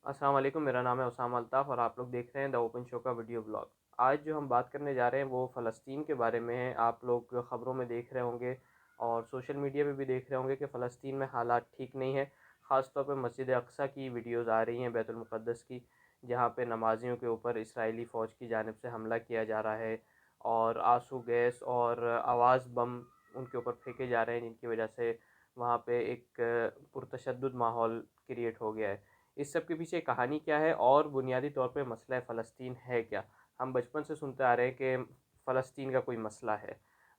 السلام علیکم، میرا نام ہے اسامہ الطاف اور آپ لوگ دیکھ رہے ہیں دا اوپن شو کا ویڈیو بلاگ۔ آج جو ہم بات کرنے جا رہے ہیں وہ فلسطین کے بارے میں ہے۔ آپ لوگ خبروں میں دیکھ رہے ہوں گے اور سوشل میڈیا پہ بھی دیکھ رہے ہوں گے کہ فلسطین میں حالات ٹھیک نہیں ہیں۔ خاص طور پہ مسجد اقصیٰ کی ویڈیوز آ رہی ہیں، بیت المقدس کی، جہاں پہ نمازیوں کے اوپر اسرائیلی فوج کی جانب سے حملہ کیا جا رہا ہے اور آنسو گیس اور آواز بم ان کے اوپر پھینکے جا رہے ہیں، جن کی وجہ سے وہاں پہ ایک پرتشدد ماحول کریٹ ہو گیا ہے۔ اس سب کے پیچھے کہانی کیا ہے اور بنیادی طور پہ مسئلہ فلسطین ہے کیا؟ ہم بچپن سے سنتے آ رہے ہیں کہ فلسطین کا کوئی مسئلہ ہے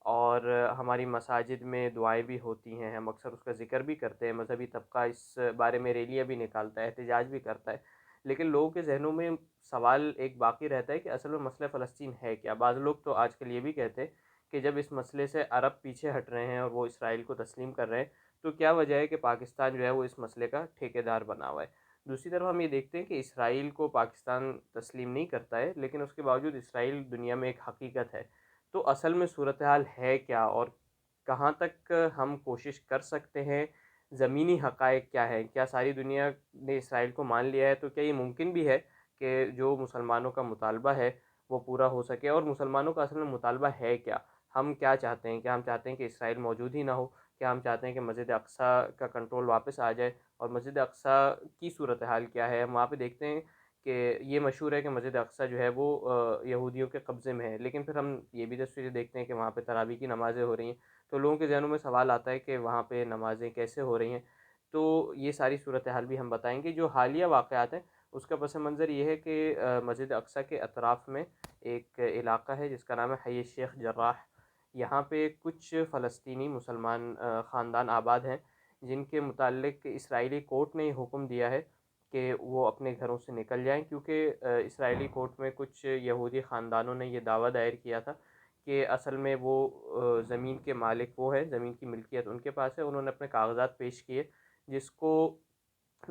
اور ہماری مساجد میں دعائیں بھی ہوتی ہیں، ہم اکثر اس کا ذکر بھی کرتے ہیں، مذہبی طبقہ اس بارے میں ریلیاں بھی نکالتا ہے، احتجاج بھی کرتا ہے، لیکن لوگوں کے ذہنوں میں سوال ایک باقی رہتا ہے کہ اصل میں مسئلہ فلسطین ہے کیا؟ بعض لوگ تو آج کل یہ بھی کہتے ہیں کہ جب اس مسئلے سے عرب پیچھے ہٹ رہے ہیں اور وہ اسرائیل کو تسلیم کر رہے ہیں تو کیا وجہ ہے کہ پاکستان جو ہے وہ اس مسئلے کا ٹھیکیدار بنا ہوا ہے؟ دوسری طرف ہم یہ دیکھتے ہیں کہ اسرائیل کو پاکستان تسلیم نہیں کرتا ہے، لیکن اس کے باوجود اسرائیل دنیا میں ایک حقیقت ہے۔ تو اصل میں صورتحال ہے کیا اور کہاں تک ہم کوشش کر سکتے ہیں؟ زمینی حقائق کیا ہے؟ کیا ساری دنیا نے اسرائیل کو مان لیا ہے؟ تو کیا یہ ممکن بھی ہے کہ جو مسلمانوں کا مطالبہ ہے وہ پورا ہو سکے؟ اور مسلمانوں کا اصل میں مطالبہ ہے کیا؟ ہم کیا چاہتے ہیں؟ کیا ہم چاہتے ہیں کہ اسرائیل موجود ہی نہ ہو؟ کیا ہم چاہتے ہیں کہ مسجد اقصیٰ کا کنٹرول واپس آ جائے؟ اور مسجد اقصیٰ کی صورتحال کیا ہے؟ ہم وہاں پہ دیکھتے ہیں کہ یہ مشہور ہے کہ مسجد اقصیٰ جو ہے وہ یہودیوں کے قبضے میں ہے، لیکن پھر ہم یہ بھی تصویریں دیکھتے ہیں کہ وہاں پہ تراویح کی نمازیں ہو رہی ہیں، تو لوگوں کے ذہنوں میں سوال آتا ہے کہ وہاں پہ نمازیں کیسے ہو رہی ہیں؟ تو یہ ساری صورتحال بھی ہم بتائیں گے۔ جو حالیہ واقعات ہیں اس کا پس منظر یہ ہے کہ مسجد اقصیٰ کے اطراف میں ایک علاقہ ہے جس کا نام ہے حی شیخ جراح۔ یہاں پہ کچھ فلسطینی مسلمان خاندان آباد ہیں جن کے متعلق اسرائیلی کورٹ نے یہ حکم دیا ہے کہ وہ اپنے گھروں سے نکل جائیں، کیونکہ اسرائیلی کورٹ میں کچھ یہودی خاندانوں نے یہ دعویٰ دائر کیا تھا کہ اصل میں وہ زمین کے مالک وہ ہے، زمین کی ملکیت ان کے پاس ہے۔ انہوں نے اپنے کاغذات پیش کیے جس کو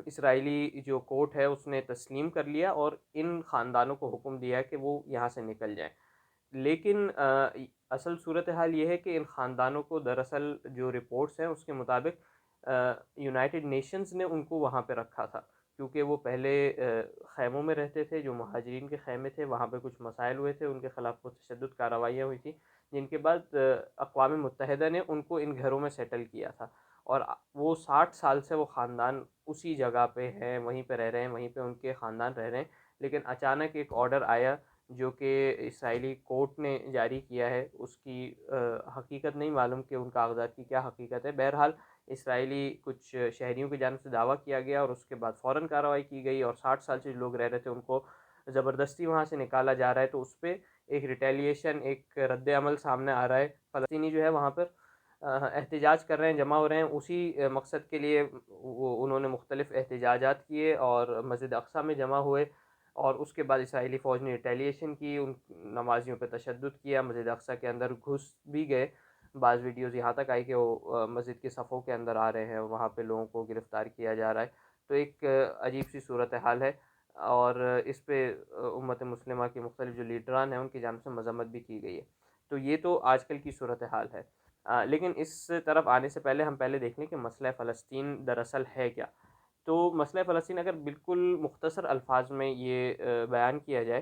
اسرائیلی جو کورٹ ہے اس نے تسلیم کر لیا اور ان خاندانوں کو حکم دیا کہ وہ یہاں سے نکل جائیں، لیکن اصل صورتحال یہ ہے کہ ان خاندانوں کو دراصل جو رپورٹس ہیں اس کے مطابق یونائٹڈ نیشنز نے ان کو وہاں پہ رکھا تھا، کیونکہ وہ پہلے خیموں میں رہتے تھے، جو مہاجرین کے خیمے تھے وہاں پہ کچھ مسائل ہوئے تھے، ان کے خلاف کچھ تشدد کارروائیاں ہوئی تھیں، جن کے بعد اقوام متحدہ نے ان کو ان گھروں میں سیٹل کیا تھا، اور وہ 60 سال سے وہ خاندان اسی جگہ پہ ہیں، وہیں پہ رہ رہے ہیں، وہیں پہ ان کے خاندان رہ رہے ہیں، لیکن اچانک ایک آرڈر آیا جو کہ اسرائیلی کورٹ نے جاری کیا ہے، اس کی حقیقت نہیں معلوم کہ ان کاغذات کی کیا حقیقت ہے۔ بہرحال اسرائیلی کچھ شہریوں کی جانب سے دعویٰ کیا گیا اور اس کے بعد فوراً کارروائی کی گئی، اور 60 سال سے جو لوگ رہ رہے تھے ان کو زبردستی وہاں سے نکالا جا رہا ہے۔ تو اس پہ ایک ریٹیلیشن، ایک رد عمل سامنے آ رہا ہے۔ فلسطینی جو ہے وہاں پر احتجاج کر رہے ہیں، جمع ہو رہے ہیں، اسی مقصد کے لیے انہوں نے مختلف احتجاجات کیے اور مسجد اقصیٰ میں جمع ہوئے، اور اس کے بعد اسرائیلی فوج نے ریٹیلیشن کی، ان نمازیوں پہ تشدد کیا، مسجد اقصیٰ کے اندر گھس بھی گئے۔ بعض ویڈیوز یہاں تک آئی کہ وہ مسجد کے صفوں کے اندر آ رہے ہیں اور وہاں پہ لوگوں کو گرفتار کیا جا رہا ہے۔ تو ایک عجیب سی صورتحال ہے، اور اس پہ امت مسلمہ کے مختلف جو لیڈران ہیں ان کی جانب سے مذمت بھی کی گئی ہے۔ تو یہ تو آج کل کی صورتحال ہے، لیکن اس طرف آنے سے پہلے ہم پہلے دیکھ لیں کہ مسئلہ فلسطین دراصل ہے کیا۔ تو مسئلہ فلسطین اگر بالکل مختصر الفاظ میں یہ بیان کیا جائے،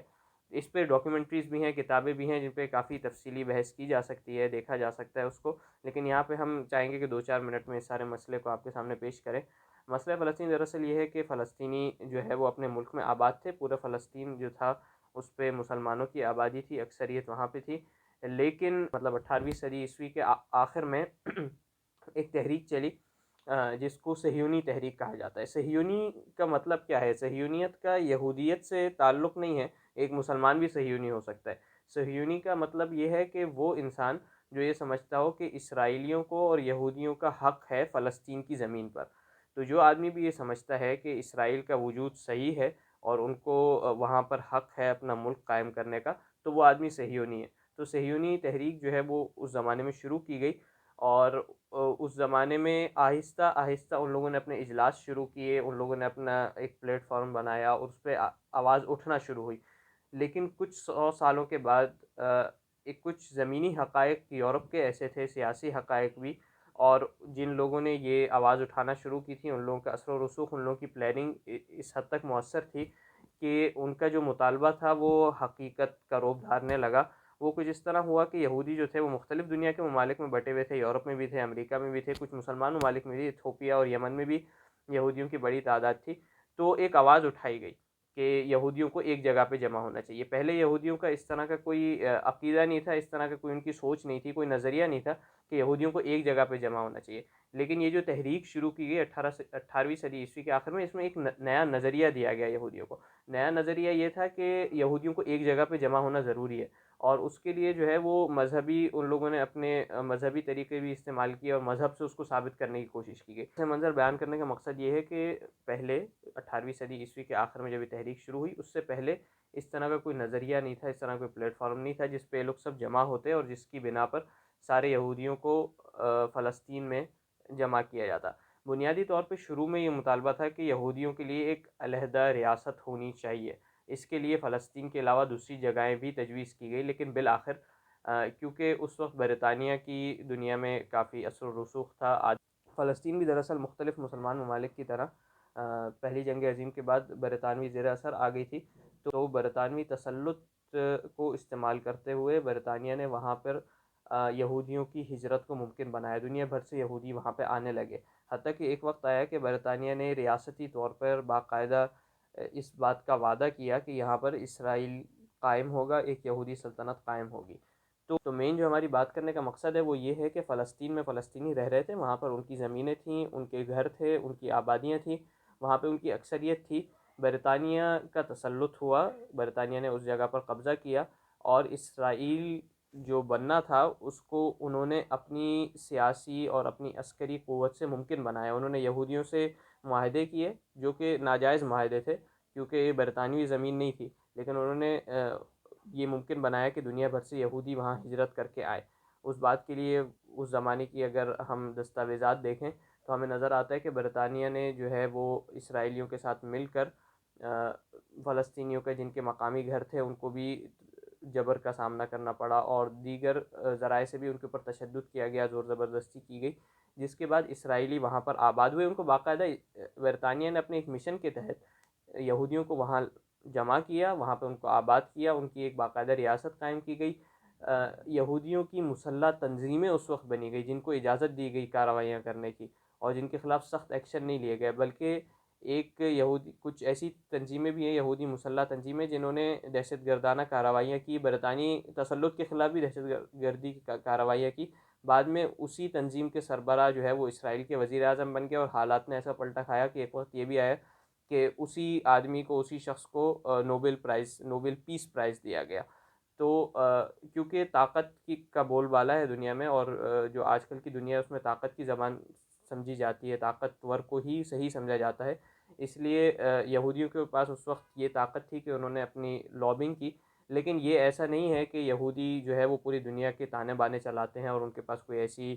اس پہ ڈاکیومنٹریز بھی ہیں، کتابیں بھی ہیں جن پہ کافی تفصیلی بحث کی جا سکتی ہے، دیکھا جا سکتا ہے اس کو، لیکن یہاں پہ ہم چاہیں گے کہ 2-4 منٹ میں اس سارے مسئلے کو آپ کے سامنے پیش کریں۔ مسئلہ فلسطین دراصل یہ ہے کہ فلسطینی جو ہے وہ اپنے ملک میں آباد تھے، پورا فلسطین جو تھا اس پہ مسلمانوں کی آبادی تھی، اکثریت وہاں پہ تھی، لیکن مطلب 18ویں صدی عیسوی کے آخر میں ایک تحریک چلی جس کو صہیونی تحریک کہا جاتا ہے۔ صہیونی کا مطلب کیا ہے؟ صہیونیت کا یہودیت سے تعلق نہیں ہے، ایک مسلمان بھی صہیونی ہو سکتا ہے۔ صہیونی کا مطلب یہ ہے کہ وہ انسان جو یہ سمجھتا ہو کہ اسرائیلیوں کو اور یہودیوں کا حق ہے فلسطین کی زمین پر، تو جو آدمی بھی یہ سمجھتا ہے کہ اسرائیل کا وجود صحیح ہے اور ان کو وہاں پر حق ہے اپنا ملک قائم کرنے کا، تو وہ آدمی صہیونی ہے۔ تو صہیونی تحریک جو ہے وہ اس زمانے میں شروع کی گئی، اور اس زمانے میں آہستہ آہستہ ان لوگوں نے اپنے اجلاس شروع کیے، ان لوگوں نے اپنا ایک پلیٹ فارم بنایا اور اس پہ آواز اٹھنا شروع ہوئی، لیکن کچھ 100 سالوں کے بعد ایک کچھ زمینی حقائق یورپ کے ایسے تھے، سیاسی حقائق بھی، اور جن لوگوں نے یہ آواز اٹھانا شروع کی تھی ان لوگوں کا اثر و رسوخ، ان لوگوں کی پلاننگ اس حد تک مؤثر تھی کہ ان کا جو مطالبہ تھا وہ حقیقت کا روپ دھارنے لگا۔ وہ کچھ اس طرح ہوا کہ یہودی جو تھے وہ مختلف دنیا کے ممالک میں بٹے ہوئے تھے، یورپ میں بھی تھے، امریکہ میں بھی تھے، کچھ مسلمان ممالک میں بھی، ایتھوپیا اور یمن میں بھی یہودیوں کی بڑی تعداد تھی۔ تو ایک آواز اٹھائی گئی کہ یہودیوں کو ایک جگہ پہ جمع ہونا چاہیے۔ پہلے یہودیوں کا اس طرح کا کوئی عقیدہ نہیں تھا، اس طرح کا کوئی ان کی سوچ نہیں تھی، کوئی نظریہ نہیں تھا کہ یہودیوں کو ایک جگہ پہ جمع ہونا چاہیے۔ لیکن یہ جو تحریک شروع کی گئی 18ویں صدی عیسوی کے آخر میں، اس میں ایک نیا نظریہ دیا گیا یہودیوں کو۔ نیا نظریہ یہ تھا کہ یہودیوں کو ایک جگہ پہ جمع ہونا ضروری ہے، اور اس کے لیے جو ہے وہ مذہبی، ان لوگوں نے اپنے مذہبی طریقے بھی استعمال کیے اور مذہب سے اس کو ثابت کرنے کی کوشش کی گئی۔ اس منظر بیان کرنے کا مقصد یہ ہے کہ پہلے 18ویں صدی عیسوی کے آخر میں جب یہ تحریک شروع ہوئی، اس سے پہلے اس طرح کا کوئی نظریہ نہیں تھا، اس طرح کوئی پلیٹ فارم نہیں تھا جس پہ لوگ سب جمع ہوتے اور جس کی بنا پر سارے یہودیوں کو فلسطین میں جمع کیا جاتا۔ بنیادی طور پہ شروع میں یہ مطالبہ تھا کہ یہودیوں کے لیے ایک علیحدہ ریاست ہونی چاہیے، اس کے لیے فلسطین کے علاوہ دوسری جگہیں بھی تجویز کی گئی، لیکن بالآخر کیونکہ اس وقت برطانیہ کی دنیا میں کافی اثر و رسوخ تھا۔ فلسطین بھی دراصل مختلف مسلمان ممالک کی طرح پہلی جنگ عظیم کے بعد برطانوی زیر اثر آ گئی تھی، تو برطانوی تسلط کو استعمال کرتے ہوئے برطانیہ نے وہاں پر یہودیوں کی ہجرت کو ممکن بنایا، دنیا بھر سے یہودی وہاں پہ آنے لگے، حتیٰ کہ ایک وقت آیا کہ برطانیہ نے ریاستی طور پر باقاعدہ اس بات کا وعدہ کیا کہ یہاں پر اسرائیل قائم ہوگا، ایک یہودی سلطنت قائم ہوگی۔ تو مین جو ہماری بات کرنے کا مقصد ہے وہ یہ ہے کہ فلسطین میں فلسطینی رہ رہے تھے، وہاں پر ان کی زمینیں تھیں، ان کے گھر تھے، ان کی آبادیاں تھیں، وہاں پہ ان کی اکثریت تھی۔ برطانیہ کا تسلط ہوا، برطانیہ نے اس جگہ پر قبضہ کیا، اور اسرائیل جو بننا تھا اس کو انہوں نے اپنی سیاسی اور اپنی عسکری قوت سے ممکن بنایا۔ انہوں نے یہودیوں سے معاہدے کیے جو کہ ناجائز معاہدے تھے، کیونکہ یہ برطانوی زمین نہیں تھی، لیکن انہوں نے یہ ممکن بنایا کہ دنیا بھر سے یہودی وہاں ہجرت کر کے آئے۔ اس بات کے لیے اس زمانے کی اگر ہم دستاویزات دیکھیں تو ہمیں نظر آتا ہے کہ برطانیہ نے جو ہے وہ اسرائیلیوں کے ساتھ مل کر فلسطینیوں کے جن کے مقامی گھر تھے ان کو بھی جبر کا سامنا کرنا پڑا، اور دیگر ذرائع سے بھی ان کے اوپر تشدد کیا گیا، زور زبردستی کی گئی، جس کے بعد اسرائیلی وہاں پر آباد ہوئے۔ ان کو باقاعدہ برطانیہ نے اپنے ایک مشن کے تحت یہودیوں کو وہاں جمع کیا، وہاں پہ ان کو آباد کیا، ان کی ایک باقاعدہ ریاست قائم کی گئی۔ یہودیوں کی مسلح تنظیمیں اس وقت بنی گئی جن کو اجازت دی گئی کارروائیاں کرنے کی، اور جن کے خلاف سخت ایکشن نہیں لیے گئے، بلکہ ایک یہودی کچھ ایسی تنظیمیں بھی ہیں، یہودی مسلح تنظیمیں، جنہوں نے دہشت گردانہ کارروائیاں کی، برطانوی تسلط کے خلاف بھی دہشت گردی کی کارروائیاں کی۔ بعد میں اسی تنظیم کے سربراہ جو ہے وہ اسرائیل کے وزیر اعظم بن گئے، اور حالات نے ایسا پلٹا کھایا کہ ایک وقت یہ بھی آیا کہ اسی آدمی کو، اسی شخص کو نوبل پیس پرائز دیا گیا۔ تو کیونکہ طاقت کا بول بالا ہے دنیا میں، اور جو آج کل کی دنیا ہے اس میں طاقت کی زبان سمجھی جاتی ہے، طاقتور کو ہی صحیح سمجھا جاتا ہے، اس لیے یہودیوں کے پاس اس وقت یہ طاقت تھی کہ انہوں نے اپنی لابنگ کی۔ لیکن یہ ایسا نہیں ہے کہ یہودی جو ہے وہ پوری دنیا کے تانے بانے چلاتے ہیں اور ان کے پاس کوئی ایسی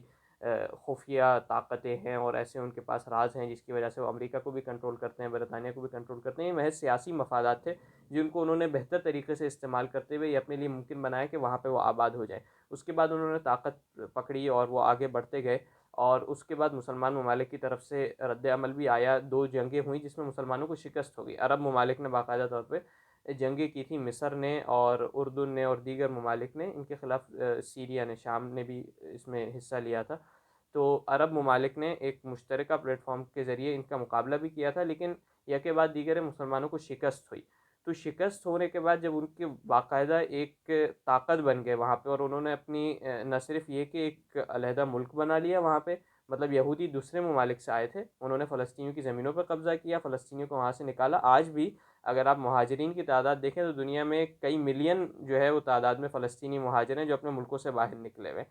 خفیہ طاقتیں ہیں اور ایسے ان کے پاس راز ہیں جس کی وجہ سے وہ امریکہ کو بھی کنٹرول کرتے ہیں، برطانیہ کو بھی کنٹرول کرتے ہیں۔ یہ محض سیاسی مفادات تھے جن کو انہوں نے بہتر طریقے سے استعمال کرتے ہوئے یہ اپنے لیے ممکن بنایا کہ وہاں پہ وہ آباد ہو جائے۔ اس کے بعد انہوں نے طاقت پکڑی اور وہ آگے بڑھتے گئے، اور اس کے بعد مسلمان ممالک کی طرف سے رد عمل بھی آیا، 2 جنگیں ہوئیں جس میں مسلمانوں کو شکست ہو گئی۔ عرب ممالک نے باقاعدہ طور پہ جنگیں کی تھیں، مصر نے اور اردن نے اور دیگر ممالک نے ان کے خلاف، سیریا نے، شام نے بھی اس میں حصہ لیا تھا۔ تو عرب ممالک نے ایک مشترکہ پلیٹ فارم کے ذریعے ان کا مقابلہ بھی کیا تھا، لیکن یکے بعد دیگر مسلمانوں کو شکست ہوئی۔ تو شکست ہونے کے بعد جب ان کے باقاعدہ ایک طاقت بن گئے وہاں پہ، اور انہوں نے اپنی نہ صرف یہ کہ ایک علیحدہ ملک بنا لیا وہاں پہ، مطلب یہودی دوسرے ممالک سے آئے تھے، انہوں نے فلسطینیوں کی زمینوں پر قبضہ کیا، فلسطینیوں کو وہاں سے نکالا۔ آج بھی اگر آپ مہاجرین کی تعداد دیکھیں تو دنیا میں کئی ملین جو ہے وہ تعداد میں فلسطینی مہاجر ہیں جو اپنے ملکوں سے باہر نکلے ہوئے۔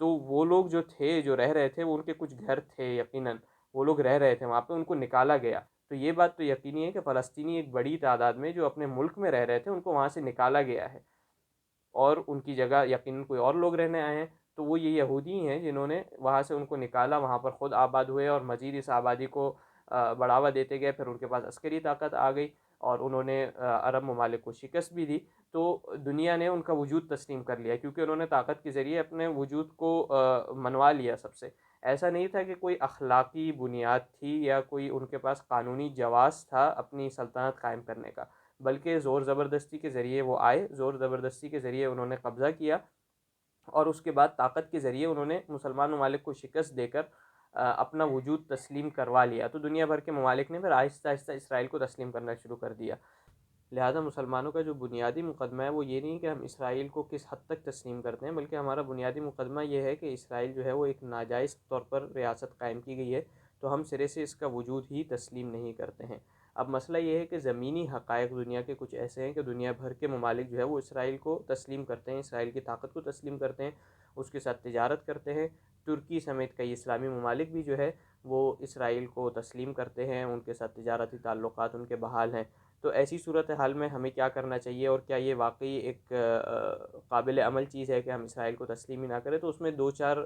تو وہ لوگ جو تھے، جو رہ رہے تھے، وہ ان کے کچھ گھر تھے، یقیناً وہ لوگ رہ رہے تھے وہاں پہ، ان کو نکالا گیا۔ تو یہ بات تو یقینی ہے کہ فلسطینی ایک بڑی تعداد میں جو اپنے ملک میں رہ رہے تھے ان کو وہاں سے نکالا گیا ہے، اور ان کی جگہ یقیناً کوئی اور لوگ رہنے آئے ہیں۔ تو وہ یہ یہودی ہیں جنہوں نے وہاں سے ان کو نکالا، وہاں پر خود آباد ہوئے، اور مزید اس آبادی کو بڑھاوا دیتے گئے، پھر ان کے پاس عسکری طاقت آ گئی اور انہوں نے عرب ممالک کو شکست بھی دی۔ تو دنیا نے ان کا وجود تسلیم کر لیا کیونکہ انہوں نے طاقت کے ذریعے اپنے وجود کو منوا لیا سب سے۔ ایسا نہیں تھا کہ کوئی اخلاقی بنیاد تھی یا کوئی ان کے پاس قانونی جواز تھا اپنی سلطنت قائم کرنے کا، بلکہ زور زبردستی کے ذریعے وہ آئے، زور زبردستی کے ذریعے انہوں نے قبضہ کیا، اور اس کے بعد طاقت کے ذریعے انہوں نے مسلمان ممالک کو شکست دے کر اپنا وجود تسلیم کروا لیا۔ تو دنیا بھر کے ممالک نے پھر آہستہ آہستہ اسرائیل کو تسلیم کرنا شروع کر دیا۔ لہٰذا مسلمانوں کا جو بنیادی مقدمہ ہے وہ یہ نہیں کہ ہم اسرائیل کو کس حد تک تسلیم کرتے ہیں، بلکہ ہمارا بنیادی مقدمہ یہ ہے کہ اسرائیل جو ہے وہ ایک ناجائز طور پر ریاست قائم کی گئی ہے، تو ہم سرے سے اس کا وجود ہی تسلیم نہیں کرتے ہیں۔ اب مسئلہ یہ ہے کہ زمینی حقائق دنیا کے کچھ ایسے ہیں کہ دنیا بھر کے ممالک جو ہے وہ اسرائیل کو تسلیم کرتے ہیں، اسرائیل کی طاقت کو تسلیم کرتے ہیں، اس کے ساتھ تجارت کرتے ہیں۔ ترکی سمیت کئی اسلامی ممالک بھی جو ہے وہ اسرائیل کو تسلیم کرتے ہیں، ان کے ساتھ تجارتی تعلقات ان کے بحال ہیں۔ تو ایسی صورتحال میں ہمیں کیا کرنا چاہیے، اور کیا یہ واقعی ایک قابل عمل چیز ہے کہ ہم اسرائیل کو تسلیم ہی نہ کریں؟ تو اس میں دو چار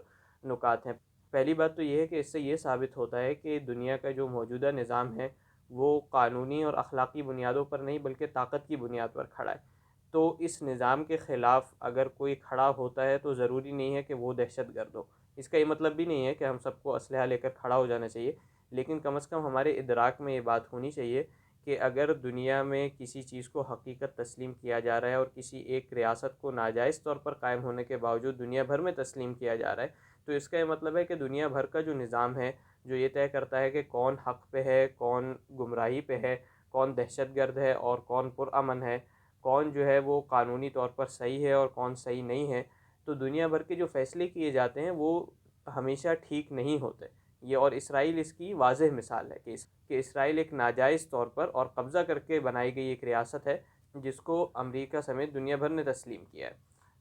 نکات ہیں۔ پہلی بات تو یہ ہے کہ اس سے یہ ثابت ہوتا ہے کہ دنیا کا جو موجودہ نظام ہے وہ قانونی اور اخلاقی بنیادوں پر نہیں بلکہ طاقت کی بنیاد پر کھڑا ہے۔ تو اس نظام کے خلاف اگر کوئی کھڑا ہوتا ہے تو ضروری نہیں ہے کہ وہ دہشت گرد ہو۔ اس کا یہ مطلب بھی نہیں ہے کہ ہم سب کو اسلحہ لے کر کھڑا ہو جانا چاہیے، لیکن کم از کم ہمارے ادراک میں یہ بات ہونی چاہیے کہ اگر دنیا میں کسی چیز کو حقیقت تسلیم کیا جا رہا ہے اور کسی ایک ریاست کو ناجائز طور پر قائم ہونے کے باوجود دنیا بھر میں تسلیم کیا جا رہا ہے، تو اس کا یہ مطلب ہے کہ دنیا بھر کا جو نظام ہے جو یہ طے کرتا ہے کہ کون حق پہ ہے، کون گمراہی پہ ہے، کون دہشت گرد ہے اور کون پرامن ہے، کون جو ہے وہ قانونی طور پر صحیح ہے اور کون صحیح نہیں ہے، تو دنیا بھر کے جو فیصلے کیے جاتے ہیں وہ ہمیشہ ٹھیک نہیں ہوتے۔ یہ اور اسرائیل اس کی واضح مثال ہے کہ اسرائیل ایک ناجائز طور پر اور قبضہ کر کے بنائی گئی ایک ریاست ہے جس کو امریکہ سمیت دنیا بھر نے تسلیم کیا ہے۔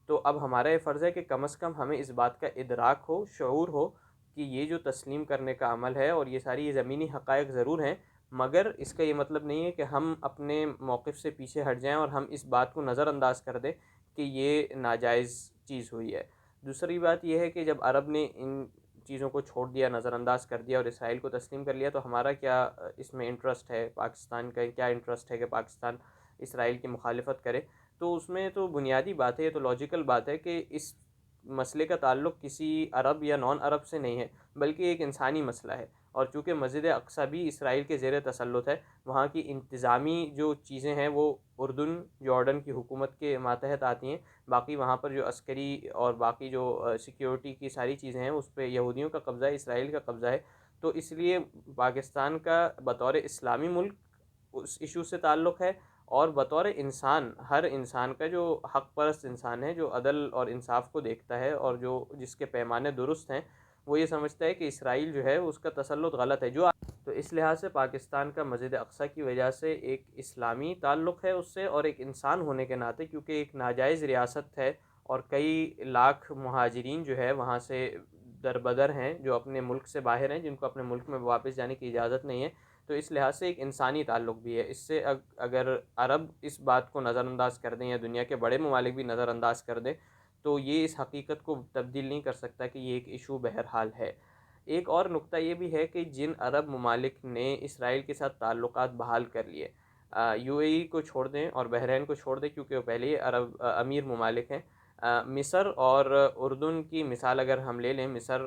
تو اب ہمارا یہ فرض ہے کہ کم از کم ہمیں اس بات کا ادراک ہو، شعور ہو کہ یہ جو تسلیم کرنے کا عمل ہے اور یہ ساری یہ زمینی حقائق ضرور ہیں، مگر اس کا یہ مطلب نہیں ہے کہ ہم اپنے موقف سے پیچھے ہٹ جائیں اور ہم اس بات کو نظر انداز کر دیں کہ یہ ناجائز چیز ہوئی ہے۔ دوسری بات یہ ہے کہ جب عرب نے ان چیزوں کو چھوڑ دیا، نظر انداز کر دیا اور اسرائیل کو تسلیم کر لیا، تو ہمارا کیا اس میں انٹرسٹ ہے، پاکستان کا کیا انٹرسٹ ہے کہ پاکستان اسرائیل کی مخالفت کرے؟ تو اس میں تو بنیادی بات ہے، یہ تو لاجیکل بات ہے کہ اس مسئلے کا تعلق کسی عرب یا نان عرب سے نہیں ہے بلکہ ایک انسانی مسئلہ ہے، اور چونکہ مسجد اقصیٰ بھی اسرائیل کے زیر تسلط ہے، وہاں کی انتظامی جو چیزیں ہیں وہ اردن جارڈن کی حکومت کے ماتحت آتی ہیں، باقی وہاں پر جو عسکری اور باقی جو سیکیورٹی کی ساری چیزیں ہیں اس پہ یہودیوں کا قبضہ ہے، اسرائیل کا قبضہ ہے۔ تو اس لیے پاکستان کا بطور اسلامی ملک اس ایشو سے تعلق ہے، اور بطور انسان، ہر انسان کا جو حق پرست انسان ہے، جو عدل اور انصاف کو دیکھتا ہے اور جو جس کے پیمانے درست ہیں، وہ یہ سمجھتا ہے کہ اسرائیل جو ہے اس کا تسلط غلط ہے۔ تو اس لحاظ سے پاکستان کا مسجد اقصیٰ کی وجہ سے ایک اسلامی تعلق ہے اس سے، اور ایک انسان ہونے کے ناطے کیونکہ ایک ناجائز ریاست ہے اور کئی لاکھ مہاجرین جو ہے وہاں سے دربدر ہیں جو اپنے ملک سے باہر ہیں، جن کو اپنے ملک میں واپس جانے کی اجازت نہیں ہے، تو اس لحاظ سے ایک انسانی تعلق بھی ہے۔ اس سے اگر عرب اس بات کو نظر انداز کر دیں یا دنیا کے بڑے ممالک بھی نظر انداز کر دیں تو یہ اس حقیقت کو تبدیل نہیں کر سکتا کہ یہ ایک ایشو بہرحال ہے۔ ایک اور نقطہ یہ بھی ہے کہ جن عرب ممالک نے اسرائیل کے ساتھ تعلقات بحال کر لیے، یو اے ای کو چھوڑ دیں اور بحرین کو چھوڑ دیں کیونکہ وہ پہلے ہی عرب امیر ممالک ہیں، مصر اور اردن کی مثال اگر ہم لے لیں، مصر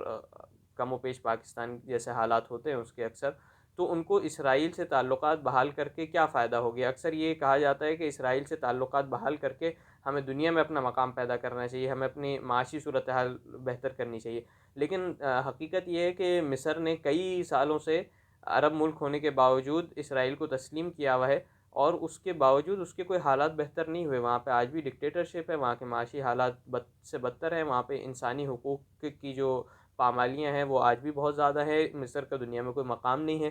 کم و بیش پاکستان جیسے حالات ہوتے ہیں اس کے اکثر، تو ان کو اسرائیل سے تعلقات بحال کر کے کیا فائدہ ہو گیا؟ اکثر یہ کہا جاتا ہے کہ اسرائیل سے تعلقات بحال کر کے ہمیں دنیا میں اپنا مقام پیدا کرنا چاہیے، ہمیں اپنی معاشی صورتحال بہتر کرنی چاہیے، لیکن حقیقت یہ ہے کہ مصر نے کئی سالوں سے عرب ملک ہونے کے باوجود اسرائیل کو تسلیم کیا ہوا ہے، اور اس کے باوجود اس کے کوئی حالات بہتر نہیں ہوئے، وہاں پہ آج بھی ڈکٹیٹرشپ ہے، وہاں کے معاشی حالات بد سے بدتر ہیں، وہاں پہ انسانی حقوق کی جو پامالیاں ہیں وہ آج بھی بہت زیادہ ہے، مصر کا دنیا میں کوئی مقام نہیں ہے۔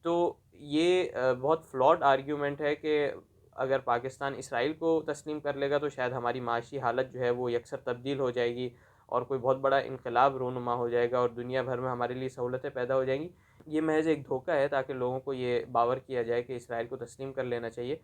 تو یہ بہت فلاڈ آرگیومنٹ ہے کہ اگر پاکستان اسرائیل کو تسلیم کر لے گا تو شاید ہماری معاشی حالت جو ہے وہ یکسر تبدیل ہو جائے گی اور کوئی بہت بڑا انقلاب رونما ہو جائے گا اور دنیا بھر میں ہمارے لیے سہولتیں پیدا ہو جائیں گی۔ یہ محض ایک دھوکہ ہے تاکہ لوگوں کو یہ باور کیا جائے کہ اسرائیل کو تسلیم کر لینا چاہیے،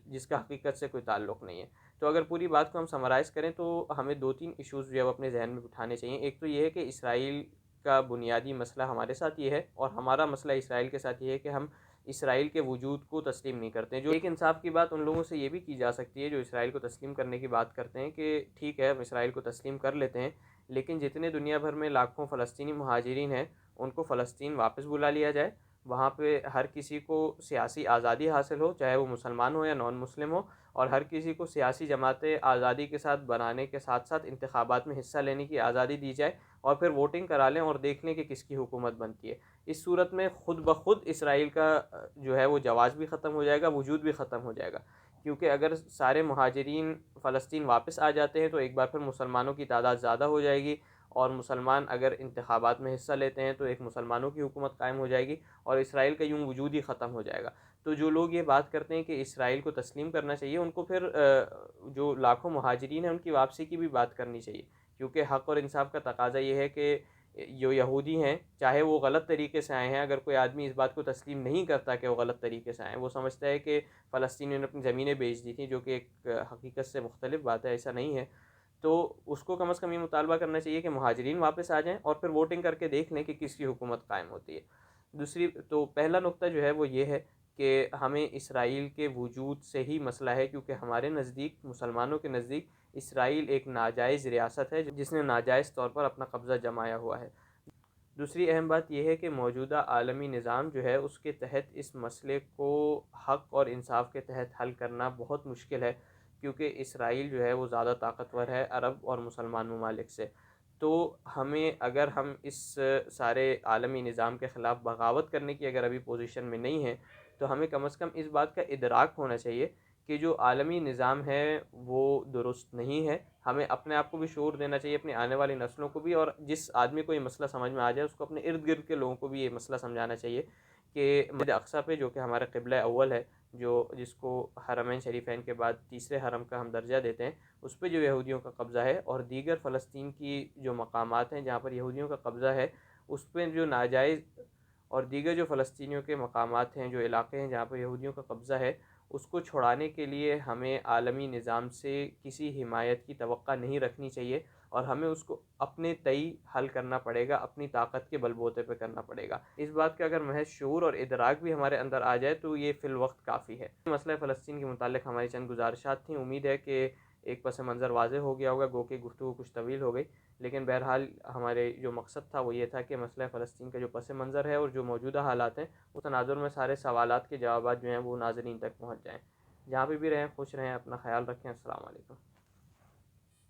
جس کا حقیقت سے کوئی تعلق نہیں ہے۔ تو اگر پوری بات کو ہم سمرائز کریں تو ہمیں دو تین ایشوز جو ہے اپنے ذہن میں اٹھانے چاہیے۔ ایک تو یہ ہے کہ اسرائیل کا بنیادی مسئلہ ہمارے ساتھ یہ ہے، اور ہمارا مسئلہ اسرائیل کے ساتھ یہ ہے کہ ہم اسرائیل کے وجود کو تسلیم نہیں کرتے ہیں۔ جو ایک انصاف کی بات ان لوگوں سے یہ بھی کی جا سکتی ہے جو اسرائیل کو تسلیم کرنے کی بات کرتے ہیں کہ ٹھیک ہے ہم اسرائیل کو تسلیم کر لیتے ہیں، لیکن جتنے دنیا بھر میں لاکھوں فلسطینی مہاجرین ہیں ان کو فلسطین واپس بلا لیا جائے، وہاں پہ ہر کسی کو سیاسی آزادی حاصل ہو، چاہے وہ مسلمان ہو یا نان مسلم ہو، اور ہر کسی کو سیاسی جماعتیں آزادی کے ساتھ بنانے کے ساتھ ساتھ انتخابات میں حصہ لینے کی آزادی دی جائے، اور پھر ووٹنگ کرا لیں اور دیکھ لیں کہ کس کی حکومت بنتی ہے۔ اس صورت میں خود بخود اسرائیل کا جو ہے وہ جواز بھی ختم ہو جائے گا، وجود بھی ختم ہو جائے گا، کیونکہ اگر سارے مہاجرین فلسطین واپس آ جاتے ہیں تو ایک بار پھر مسلمانوں کی تعداد زیادہ ہو جائے گی، اور مسلمان اگر انتخابات میں حصہ لیتے ہیں تو ایک مسلمانوں کی حکومت قائم ہو جائے گی، اور اسرائیل کا یوں وجود ہی ختم ہو جائے گا۔ تو جو لوگ یہ بات کرتے ہیں کہ اسرائیل کو تسلیم کرنا چاہیے، ان کو پھر جو لاکھوں مہاجرین ہیں ان کی واپسی کی بھی بات کرنی چاہیے، کیونکہ حق اور انصاف کا تقاضا یہ ہے کہ جو یہودی ہیں، چاہے وہ غلط طریقے سے آئے ہیں، اگر کوئی آدمی اس بات کو تسلیم نہیں کرتا کہ وہ غلط طریقے سے آئے ہیں، وہ سمجھتا ہے کہ فلسطینیوں نے اپنی زمینیں بیچ دی تھیں، جو کہ ایک حقیقت سے مختلف بات ہے، ایسا نہیں ہے، تو اس کو کم از کم یہ مطالبہ کرنا چاہیے کہ مہاجرین واپس آ جائیں اور پھر ووٹنگ کر کے دیکھ لیں کہ کس کی حکومت قائم ہوتی ہے۔ دوسری تو پہلا نقطہ جو ہے وہ یہ ہے کہ ہمیں اسرائیل کے وجود سے ہی مسئلہ ہے، کیونکہ ہمارے نزدیک، مسلمانوں کے نزدیک، اسرائیل ایک ناجائز ریاست ہے جس نے ناجائز طور پر اپنا قبضہ جمایا ہوا ہے۔ دوسری اہم بات یہ ہے کہ موجودہ عالمی نظام جو ہے اس کے تحت اس مسئلے کو حق اور انصاف کے تحت حل کرنا بہت مشکل ہے، کیونکہ اسرائیل جو ہے وہ زیادہ طاقتور ہے عرب اور مسلمان ممالک سے۔ تو ہمیں، اگر ہم اس سارے عالمی نظام کے خلاف بغاوت کرنے کی اگر ابھی پوزیشن میں نہیں ہیں، تو ہمیں کم از کم اس بات کا ادراک ہونا چاہیے کہ جو عالمی نظام ہے وہ درست نہیں ہے۔ ہمیں اپنے آپ کو بھی شعور دینا چاہیے، اپنی آنے والی نسلوں کو بھی، اور جس آدمی کو یہ مسئلہ سمجھ میں آ جائے اس کو اپنے ارد گرد کے لوگوں کو بھی یہ مسئلہ سمجھانا چاہیے کہ مسجد اقصیٰ پہ، جو کہ ہمارا قبلہ اول ہے، جس کو حرمین شریفین کے بعد تیسرے حرم کا ہم درجہ دیتے ہیں، اس پہ جو یہودیوں کا قبضہ ہے، اور دیگر فلسطین کی جو مقامات ہیں جہاں پر یہودیوں کا قبضہ ہے اس پہ جو ناجائز، اور دیگر جو فلسطینیوں کے مقامات ہیں، جو علاقے ہیں جہاں پر یہودیوں کا قبضہ ہے، اس کو چھڑانے کے لیے ہمیں عالمی نظام سے کسی حمایت کی توقع نہیں رکھنی چاہیے، اور ہمیں اس کو اپنے تئی حل کرنا پڑے گا، اپنی طاقت کے بل بوتے پہ کرنا پڑے گا۔ اس بات کا اگر محض شعور اور ادراک بھی ہمارے اندر آ جائے تو یہ فی الوقت کافی ہے۔ مسئلہ فلسطین کے متعلق ہماری چند گزارشات تھیں، امید ہے کہ ایک پس منظر واضح ہو گیا ہوگا، گو کہ گفتگو کچھ طویل ہو گئی، لیکن بہرحال ہمارے جو مقصد تھا وہ یہ تھا کہ مسئلہ فلسطین کا جو پس منظر ہے اور جو موجودہ حالات ہیں اس تناظر میں سارے سوالات کے جوابات جو ہیں وہ ناظرین تک پہنچ جائیں۔ جہاں پہ بھی رہیں خوش رہیں، اپنا خیال رکھیں، السلام علیکم۔